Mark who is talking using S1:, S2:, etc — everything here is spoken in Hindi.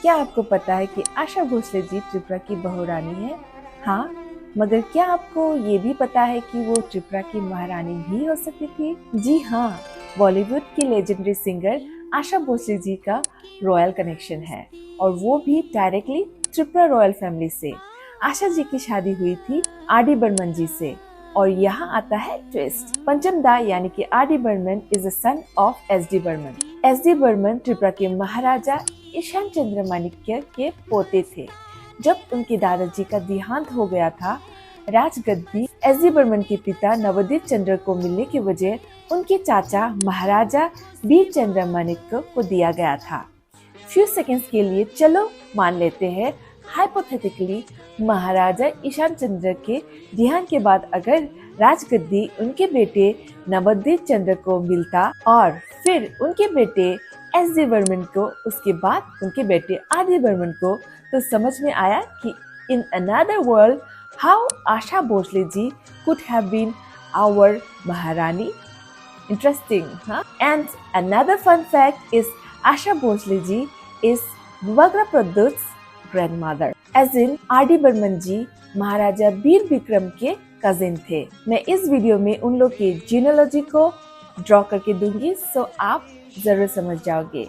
S1: क्या आपको पता है कि आशा भोसले जी त्रिपुरा की बहुरानी है? हाँ, मगर क्या आपको ये भी पता है कि वो त्रिपुरा की महारानी भी हो सकती थी? जी हाँ, बॉलीवुड की लेजेंडरी सिंगर आशा भोसले जी का रॉयल कनेक्शन है और वो भी डायरेक्टली त्रिपुरा रॉयल फैमिली से। आशा जी की शादी हुई थी आर.डी. बर्मन जी से और यहाँ आता है ट्विस्ट। पंचम दा यानी कि RD. Burman is a son of SD. Burman. SD. Burman Tripura के महाराजा ईशान चंद्र माणिक्य के पोते थे। जब उनके दादाजी का देहांत हो गया था, राजगद्दी एस.डी. बर्मन के पिता नवोदित चंद्र को मिलने की वजह उनके चाचा महाराजा वीर चंद्र माणिक्य को दिया गया था। फ्यू सेकेंड्स के लिए चलो मान लेते हैं हाइपोथेटिकली महाराजा ईशान चंद्र के देहांत के बाद अगर राजगद्दी उनके बेटे नवोदित चंद्र को मिलता और फिर उनके बेटे एस.डी. बर्मन को, उसके बाद उनके बेटे आर.डी. बर्मन को, तो समझ में आया कि in another world how Asha Bhosle ji could have been our maharani. Interesting, huh? And another fun fact is Asha Bhosle ji is Nuvagra Pradut's grandmother. As in R.D. Burman ji Maharaja Vir Vikram के कजिन थे. मैं इस वीडियो में उन लोग के जीनोलॉजी को ड्रॉ करके दूंगी, सो आप जरूर समझ जाओगे.